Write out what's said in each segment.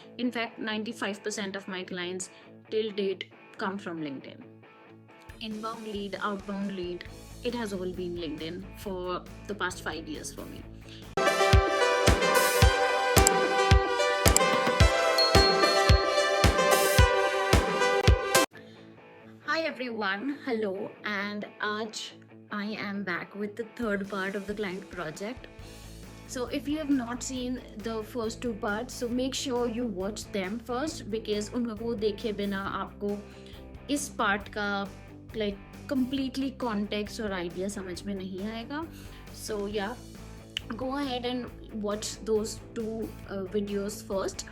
In fact, 95% of my clients till date come from LinkedIn. Inbound lead, outbound lead, it has all been LinkedIn for the past 5 years for me. Hi everyone, hello, and Aaj I am back with the third part of the client project. So if you have not seen the first two parts, so make sure you watch them first because उनको देखे बिना आपको इस part का like completely context और idea समझ में नहीं आएगा. So yeah, go ahead and watch those two videos first.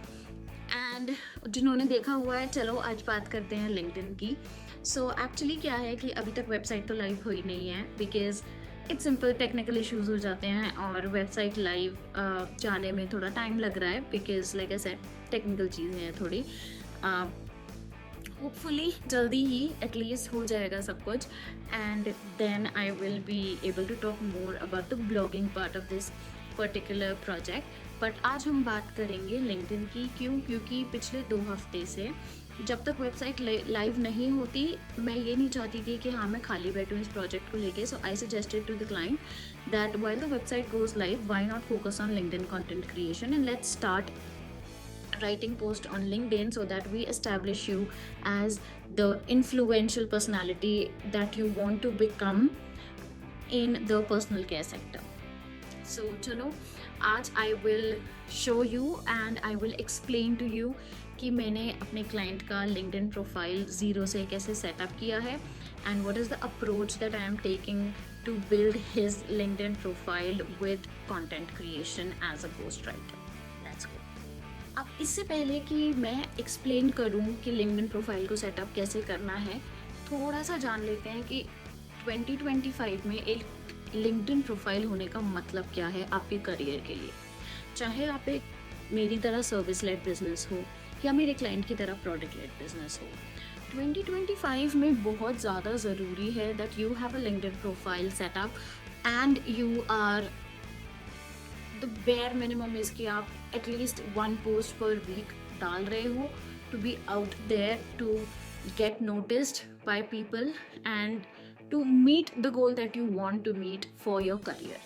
And जिन्होंने देखा हुआ है, चलो आज बात करते हैं लिंक्डइन की. सो एक्चुअली क्या है कि अभी तक वेबसाइट तो लाइव हुई नहीं है because it's simple technical issues हो जाते हैं और वेबसाइट लाइव जाने में थोड़ा टाइम लग रहा है because like I said technical चीज़ें हैं थोड़ी. होपफुली जल्दी ही एटलीस्ट हो जाएगा सब कुछ and then I will be able to talk more about the blogging part of this particular project. But आज हम बात करेंगे लिंक्डइन की. क्यों? क्योंकि पिछले 2 हफ्ते से जब तक वेबसाइट लाइव नहीं होती मैं ये नहीं चाहती थी कि हाँ मैं खाली बैठूँ इस प्रोजेक्ट को लेके. So I suggested to the client that while the website goes live why not focus on LinkedIn content creation and let's start writing post on LinkedIn so that we establish you as the influential personality that you want to become in the personal care sector. So chalo, आज I will show you and I will explain to you कि मैंने अपने client का LinkedIn profile zero से कैसे setup किया है and what is the approach that I am taking to build his LinkedIn profile with content creation as a ghostwriter. Let's go. अब इससे पहले कि मैं एक्सप्लेन करूं कि लिंक्डइन प्रोफाइल को सेटअप कैसे करना है, थोड़ा सा जान लेते हैं कि 2025 में एक लिंक्डइन प्रोफाइल होने का मतलब क्या है आपके करियर के लिए. चाहे आप एक मेरी तरह सर्विस लेड बिजनेस हो या मेरे क्लाइंट की तरह प्रोडक्ट लेड बिजनेस हो, 2025 में बहुत ज़्यादा ज़रूरी है that you have a LinkedIn profile setup and you are the bare minimum is कि आप एटलीस्ट 1 पोस्ट पर वीक डाल रहे हो to be out there to get noticed by people and to meet the goal that you want to meet for your career.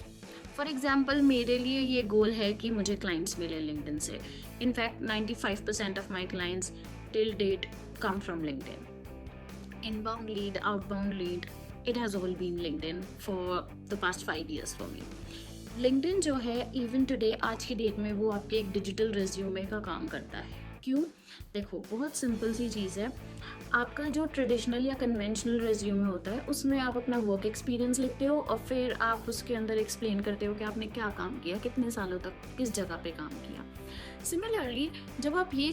For example मेरे लिए ये गोल है कि मुझे क्लाइंट्स मिले लिंक्डइन से. In fact 95% of my clients till date come from LinkedIn. Inbound lead, outbound lead, it has all been LinkedIn for the past 5 years for me. LinkedIn जो है इवन टुडे आज की डेट में वो आपके एक डिजिटल रिज्यूमे का काम करता है. क्यों? देखो बहुत सिंपल सी चीज़ है. आपका जो ट्रेडिशनल या कन्वेंशनल रिज्यूमे होता है उसमें आप अपना वर्क एक्सपीरियंस लिखते हो और फिर आप उसके अंदर एक्सप्लेन करते हो कि आपने क्या काम किया, कितने सालों तक किस जगह पे काम किया. सिमिलरली जब आप ये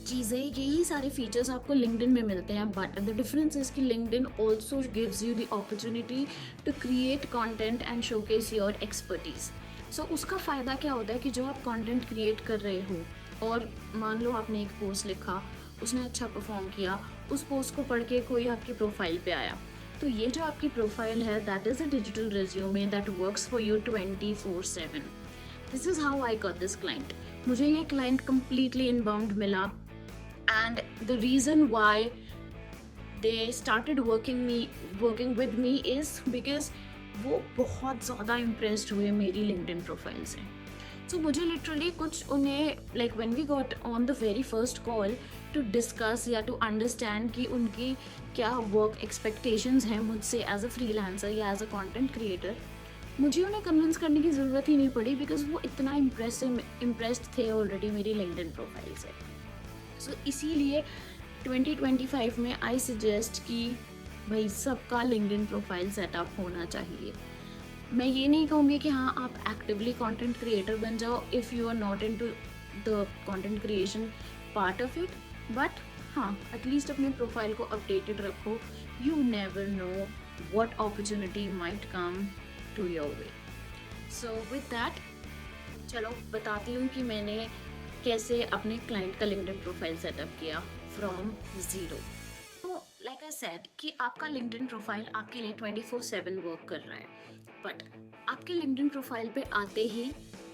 चीज़ें, यही सारे फीचर्स आपको लिंक्डइन में मिलते हैं, बट द डिफरेंस इज कि LinkedIn also gives you the opportunity to create content and showcase your expertise. So उसका फ़ायदा क्या होता है कि जो आप कंटेंट क्रिएट कर रहे हो और मान लो आपने एक पोस्ट लिखा, उसने अच्छा परफॉर्म किया, उस पोस्ट को पढ़ के कोई आपकी प्रोफाइल पे आया, तो ये जो आपकी प्रोफाइल है that is a digital resume that works for you 24/7. This is how I got this client. मुझे ये क्लाइंट कम्प्लीटली इनबाउंड मिला and the reason why they started working with me is because वो बहुत ज़्यादा impressed हुए मेरी LinkedIn profile से. So मुझे लिटरली कुछ उन्हें like when we got on the very first call to discuss या to understand कि उनकी क्या work expectations हैं मुझसे as a freelancer या as a content creator, मुझे उन्हें कन्विंस करने की ज़रूरत ही नहीं पड़ी बिकॉज वो इतना इम्प्रेस्ड थे ऑलरेडी मेरी LinkedIn प्रोफाइल से. सो इसीलिए 2025 में आई सजेस्ट कि भाई सबका लिंक्डइन प्रोफाइल सेटअप होना चाहिए. मैं ये नहीं कहूँगी कि हाँ आप एक्टिवली कंटेंट क्रिएटर बन जाओ if you are not into the content creation part of it, but हाँ एटलीस्ट अपने प्रोफाइल को अपडेटेड रखो. You never know what opportunity might come to your way. So with that चलो बताती हूँ कि मैंने कैसे अपने क्लाइंट का लिंक्डइन प्रोफाइल सेटअप किया फ्रॉम ज़ीरो. तो लाइक आई सेड कि आपका लिंक्डइन प्रोफाइल आपके लिए 24/7 वर्क कर रहा है, बट आपके लिंक्डइन प्रोफाइल पे आते ही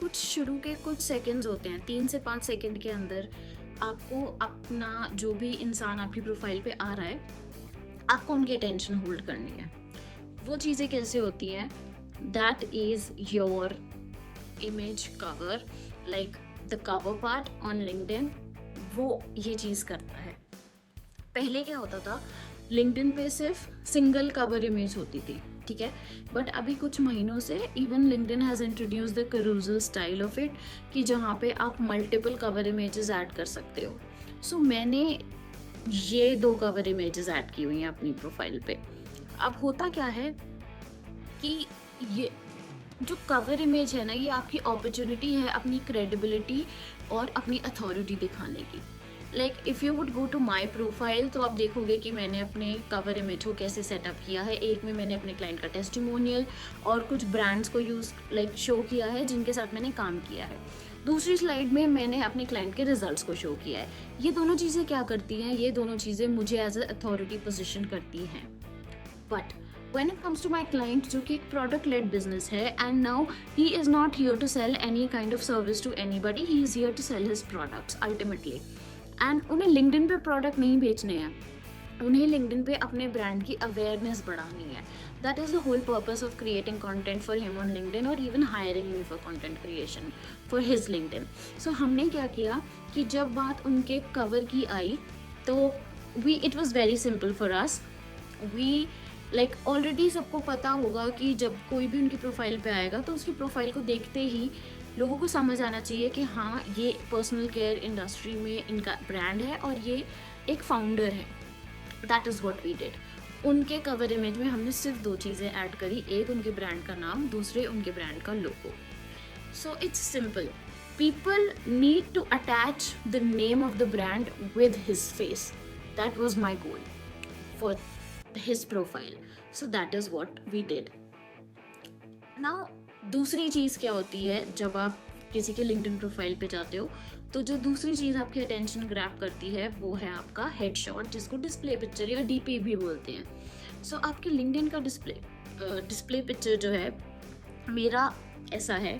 कुछ शुरू के कुछ सेकंड्स होते हैं, 3 से 5 सेकंड के अंदर आपको अपना जो भी इंसान आपकी प्रोफाइल पे आ रहा है, आपको उनकी अटेंशन होल्ड करनी है। वो चीज़ें कैसे होती हैं? That is your image cover, like the cover part on LinkedIn, वो ये चीज़ करता है। पहले क्या होता था, लिंक्डइन पे सिर्फ सिंगल कवर इमेज होती थी, ठीक है, बट अभी कुछ महीनों से even LinkedIn has introduce the carousel style of it, कि जहाँ पे आप मल्टीपल कवर इमेजेस ऐड कर सकते हो। सो मैंने ये 2 कवर इमेजेस ऐड की हुई हैं अपनी प्रोफाइल पे। अब होता क्या है कि ये जो कवर इमेज है ना, ये आपकी अपॉर्चुनिटी है अपनी क्रेडिबिलिटी और अपनी अथॉरिटी दिखाने की। Like if you would go to my profile, तो आप देखोगे कि मैंने अपने कवर इमेज को कैसे सेटअप किया है। एक में मैंने अपने क्लाइंट का टेस्टिमोनियल और कुछ ब्रांड्स को शो किया है जिनके साथ मैंने काम किया है। दूसरी स्लाइड में मैंने अपने क्लाइंट के रिजल्ट्स को शो किया है। ये दोनों चीज़ें क्या करती हैं? ये दोनों चीज़ें मुझे एज अ अथॉरिटी पोजिशन करती हैं। But when it comes to my client, जो कि एक product led business है, and now he is not here to sell any kind of service to anybody, he is here to sell his products ultimately, and उन्हें LinkedIn पे product नहीं बेचने हैं, उन्हें LinkedIn पे अपने brand की awareness बढ़ानी है। That is the whole purpose of creating content for him on LinkedIn or even hiring me for content creation for his LinkedIn. So हमने क्या किया कि जब बात उनके cover की आई, तो it was very simple for us. We already सबको पता होगा कि जब कोई भी उनकी प्रोफाइल पे आएगा तो उसकी प्रोफाइल को देखते ही लोगों को समझ आना चाहिए कि हाँ, ये पर्सनल केयर इंडस्ट्री में इनका ब्रांड है और ये एक फाउंडर है। That is what we did. उनके कवर इमेज में हमने सिर्फ 2 चीज़ें ऐड करी, एक उनके ब्रांड का नाम, दूसरे उनके ब्रांड का logo. So it's simple, people need to attach the name of the brand with his face. That was my goal for his profile. So that is what we did. Now दूसरी चीज़ क्या होती है, जब आप किसी के LinkedIn profile पे जाते हो तो जो दूसरी चीज़ आपकी अटेंशन ग्रैब करती है वो है आपका हेडशॉट, जिसको डिस्प्ले पिक्चर या डीपी भी बोलते हैं। सो आपके लिंक्डइन का डिस्प्ले पिक्चर जो है मेरा ऐसा है,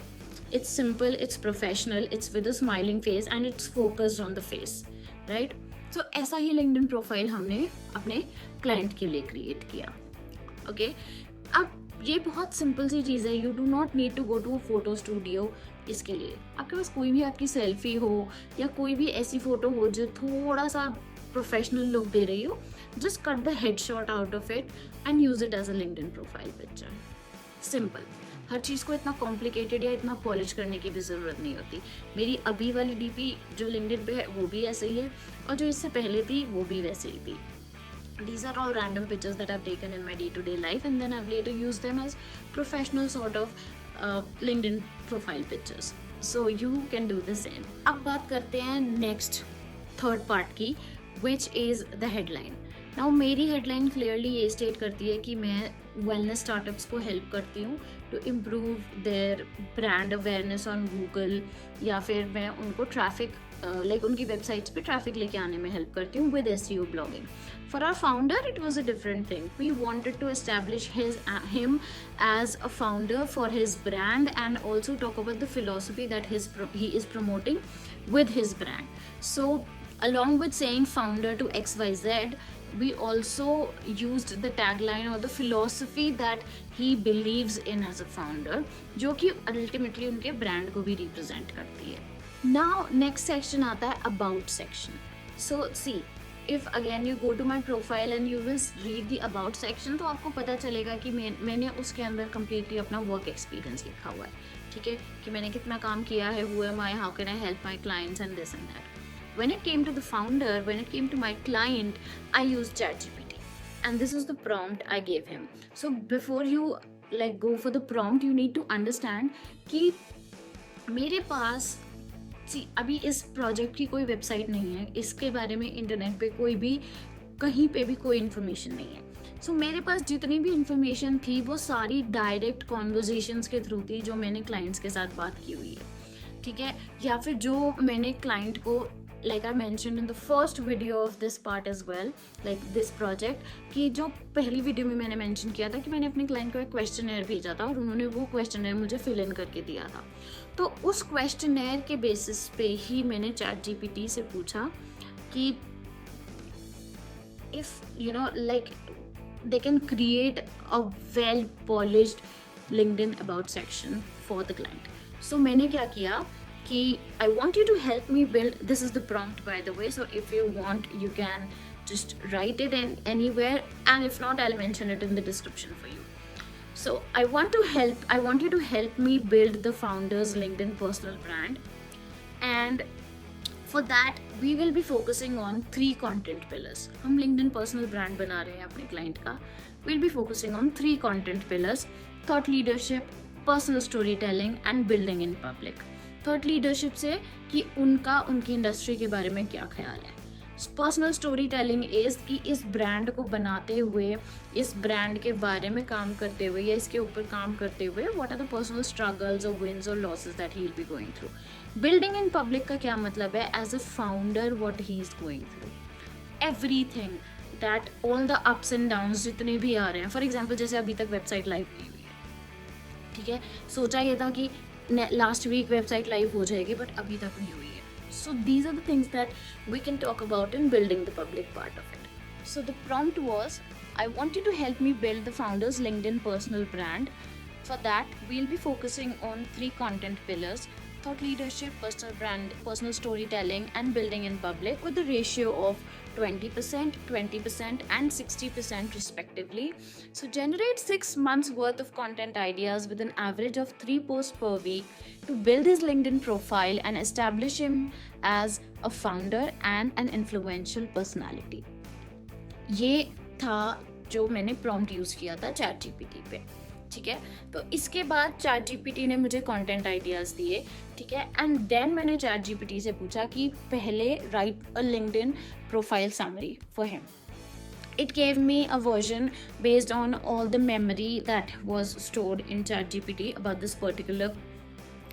it's simple, it's professional, it's with a smiling face and it's focused on the face, right. So ऐसा ही लिंक्डइन प्रोफाइल हमने अपने क्लाइंट के लिए क्रिएट किया। ओके, अब ये बहुत सिंपल सी चीज़ है, you do not need to go to photo studio इसके लिए। आपके पास कोई भी आपकी सेल्फी हो या कोई भी ऐसी फ़ोटो हो जो थोड़ा सा प्रोफेशनल लुक दे रही हो, just cut the head shot out of it and use it as a LinkedIn profile picture. Simple, हर चीज़ को इतना कॉम्प्लिकेटेड या इतना पॉलिश करने की भी ज़रूरत नहीं होती। मेरी अभी वाली डीपी जो लिंक्डइन पे है वो भी ऐसे ही है, और जो इससे पहले थी वो भी वैसे ही थी। These are all random pictures that I've taken in my day-to-day life, and then I've later used them as professional sort of LinkedIn profile pictures. So you can do the same. अब बात करते हैं next third part की, which is the headline. Now मेरी headline clearly ये state करती है कि मैं wellness startups को help करती हूँ to improve their brand awareness on Google, या फिर मैं उनको traffic उनकी वेबसाइट्स पे ट्रैफिक लेके आने में हेल्प करती हूँ with SEO blogging. For our founder it was a different thing, we wanted to establish him as a founder for his brand and also talk about the philosophy that he is promoting with his brand. So along with saying founder to XYZ, we also used the tagline or the philosophy that he believes in as a founder, जो कि ultimately उनके brand को भी represent करती है। Now next section आता है about section. So see, if again you go to my profile and you will read the about section, तो आपको पता चलेगा कि मैंने उसके अंदर completely अपना work experience लिखा हुआ है, ठीक है, कि मैंने कितना काम किया है, who am I, how can I help my clients and this and that. When it came to the founder, when it came to my client, I used ChatGPT, and this is the prompt I gave him. So before you go for the prompt, you need to understand कि मेरे पास अभी इस project की कोई website नहीं है, इसके बारे में इंटरनेट पे कोई भी कहीं पे भी कोई इन्फॉर्मेशन नहीं है। सो मेरे पास जितनी भी इंफॉर्मेशन थी वो सारी डायरेक्ट कॉन्वर्जेशंस के थ्रू थी जो मैंने क्लाइंट्स के साथ बात की हुई है, ठीक है, या फिर जो मैंने क्लाइंट को like I mentioned in the first video of this part as well, like this project, कि जो पहली वीडियो में मैंने मेंशन किया था कि मैंने अपने क्लाइंट को एक क्वेश्चनर भेजा था और उन्होंने वो क्वेश्चनर मुझे फिल इन करके दिया था. तो उस क्वेश्चनर के बेसिस पे ही मैंने चैट जीपीटी से पूछा कि if you know like they can create a well polished LinkedIn about section for the client. So मैंने क्या किया कि I want you to help me build, this is the prompt by the way, so if you want you can just write it in anywhere, and if not I'll mention it in the description for you. So I want you to help me build the founder's LinkedIn personal brand, and for that we will be focusing on 3 content pillars. हम LinkedIn personal brand बना रहे हैं अपने client का. We'll be focusing on 3 content pillars: thought leadership, personal storytelling and building in public. Thought leadership से कि उनकी industry के बारे में क्या ख्याल है. पर्सनल स्टोरी टेलिंग इज़ कि इस ब्रांड को बनाते हुए, इस ब्रांड के बारे में काम करते हुए या इसके ऊपर काम करते हुए what are the personal struggles और विंस और losses that he will be going through. Building in public का क्या मतलब है? As a founder what he is going through, everything that, all the ups and downs जितने भी आ रहे हैं. फॉर एग्जाम्पल जैसे अभी तक वेबसाइट लाइव नहीं हुई है, ठीक है, सोचा ये था कि लास्ट वीक वेबसाइट लाइव हो जाएगी बट अभी तक नहीं हुई है. So these are the things that we can talk about in building the public part of it. So the prompt was, I want you to help me build the founders LinkedIn personal brand. For that we'll be focusing on 3 content pillars: thought leadership, personal brand, personal storytelling and building in public, with a ratio of 20%, 20% and 60% respectively. So generate 6 months worth of content ideas with an average of 3 posts per week to build his LinkedIn profile and establish him as a founder and an influential personality. ये था जो मैंने prompt use किया था chat GPT पे, ठीक है. तो इसके बाद चैट जीपीटी ने मुझे कंटेंट आइडियाज़ दिए, ठीक है, एंड देन मैंने चैट जीपीटी से पूछा कि पहले right a LinkedIn profile summary for him. It gave me a version based on all the memory that was stored in ChatGPT about this particular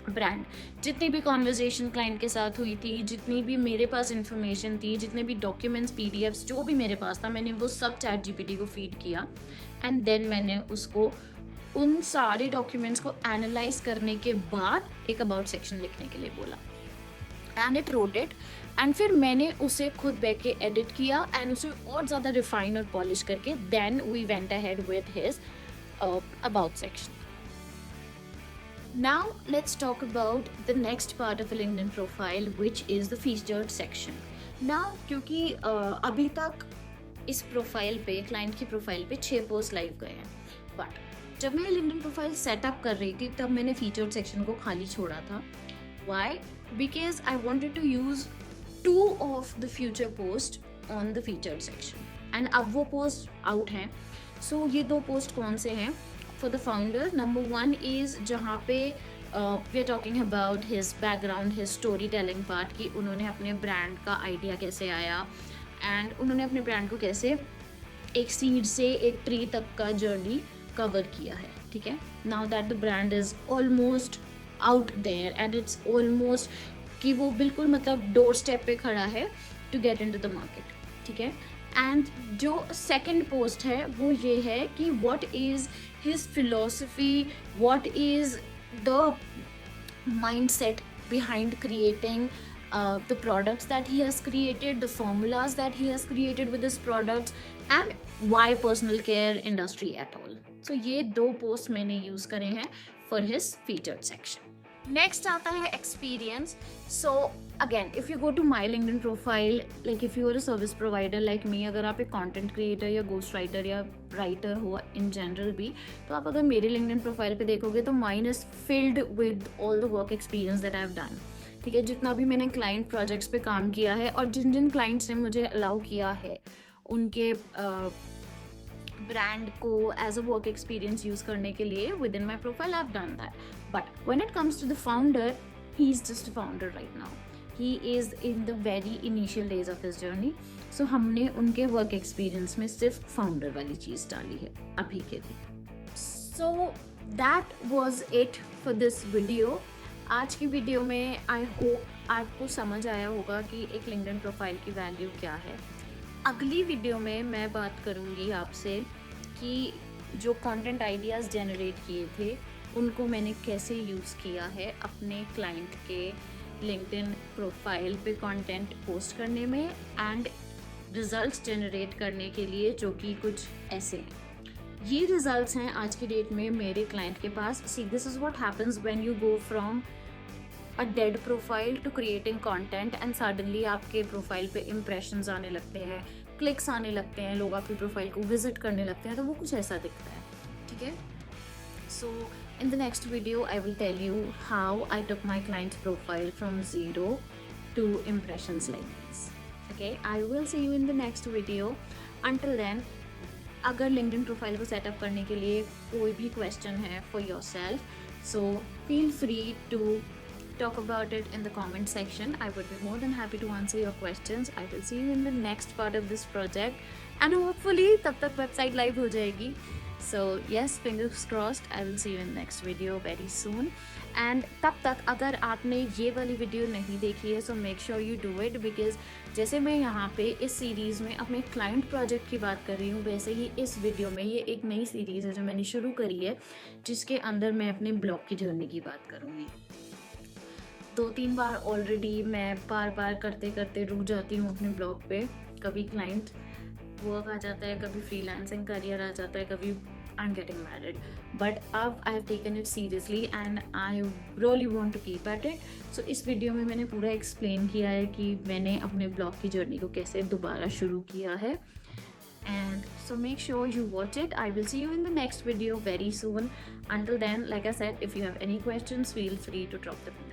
brand. जितनी भी कॉन्वर्जेशन क्लाइंट के साथ हुई थी, जितनी भी मेरे पास इंफॉर्मेशन थी, जितने भी डॉक्यूमेंट्स, पीडीएफ्स जो भी मेरे पास था, मैंने वो सब चैट जीपीटी को फीड किया एंड देन मैंने उसको उन सारे डॉक्यूमेंट्स को एनालाइज करने के बाद एक अबाउट सेक्शन लिखने के लिए बोला and it wrote it. And फिर मैंने उसे खुद बैठ के एडिट किया एंड उसे और ज़्यादा रिफाइन और पॉलिश करके then we went ahead with his about section. Now let's talk about the next part of a LinkedIn profile, which is the featured section. Now क्योंकि अभी तक इस प्रोफाइल पे, क्लाइंट की प्रोफाइल पे 6 पोस्ट लाइव गए हैं, बट जब मैं LinkedIn प्रोफाइल सेटअप कर रही थी तब मैंने फीचर्ड सेक्शन को खाली छोड़ा था. Why? Because I wanted to use 2 of the future post on the featured section. And अब वो पोस्ट आउट हैं. So ये 2 पोस्ट कौन से हैं? For the founder, number 1 is जहाँ पे we are talking about his background, his storytelling part, कि उन्होंने अपने ब्रांड का आइडिया कैसे आया एंड उन्होंने अपने ब्रांड को कैसे एक सीड से एक ट्री तक का जर्नी कवर किया है, ठीक है. Now that the brand is almost out there and it's almost कि वो बिल्कुल मतलब डोर स्टेप पे खड़ा है to get into the market, ठीक है. एंड जो सेकंड पोस्ट है वो ये है कि what is his philosophy, what is the mindset behind creating the products that he has created, the formulas that he has created with his products, and why personal care industry at all. So ये 2 posts मैंने use करे हैं for his featured section. Next आता है experience. So again, if you go to my LinkedIn profile, like if you are a service provider like me, अगर आप एक content creator या ghost writer या writer हो in general भी, तो आप अगर मेरे LinkedIn profile पे देखोगे तो mine is filled with all the work experience that I have done, ठीक है. जितना भी मैंने client projects पे काम किया है और जिन जिन clients ने मुझे allow किया है उनके ब्रांड को as a work experience use करने के लिए within my profile I have done that. But when it comes to the founder, he is just a founder right now. He is in the very initial days of his journey. So हमने उनके work experience में सिर्फ founder वाली चीज़ डाली है अभी के लिए. So that was it for this video. आज की वीडियो में आई होप आपको समझ आया होगा कि एक लिंक्डइन प्रोफाइल की वैल्यू क्या है। अगली वीडियो में मैं बात करूँगी आपसे कि जो कंटेंट आइडियाज़ जनरेट किए थे उनको मैंने कैसे यूज़ किया है अपने क्लाइंट के लिंक्डइन प्रोफाइल पे कंटेंट पोस्ट करने में एंड रिजल्ट्स जनरेट करने के लिए, जो कि कुछ ऐसे हैं। ये रिजल्ट्स हैं आज की डेट में मेरे क्लाइंट के पास। See this is what happens when you go from a dead profile to creating content and suddenly आपके प्रोफाइल पे इम्प्रेशंस आने लगते हैं, क्लिक्स आने लगते हैं, लोग आपकी प्रोफाइल को विजिट करने लगते हैं, तो वो कुछ ऐसा दिखता है। ठीक है, सो in the next video I will tell you how I took my client's profile from 0 to impressions like this. Okay, I will see you in the next video. Until then, अगर LinkedIn प्रोफाइल को setup करने के लिए कोई भी question है for yourself, so feel free to talk about it in the comment section. I would be more than happy to answer your questions. I will see you in the next part of this project and hopefully तब तक website live हो जाएगी. So yes, fingers crossed. I will see you in next video very soon. And तब तक अगर आपने ये वाली वीडियो नहीं देखी है so make sure you do it, because जैसे मैं यहाँ पे इस सीरीज़ में अपने क्लाइंट प्रोजेक्ट की बात कर रही हूँ, वैसे ही इस वीडियो में ये एक नई सीरीज़ है जो मैंने शुरू करी है, जिसके अंदर मैं अपने ब्लॉग की जर्नी की बात करूँगी। 2-3 बार ऑलरेडी मैं बार करते करते रुक जाती हूँ अपने ब्लॉग पे। कभी क्लाइंट वर्क आ जाता है, कभी फ्रीलांसिंग करियर आ जाता है, कभी I am getting married, but अब I have taken it seriously and I really want to keep at it. So इस वीडियो में मैंने पूरा एक्सप्लेन किया है कि मैंने अपने ब्लॉग की जर्नी को कैसे दोबारा शुरू किया है। And so make sure you watch it. I will see you in the next video very soon. Until then, like I said, if you have any questions, feel free to drop them.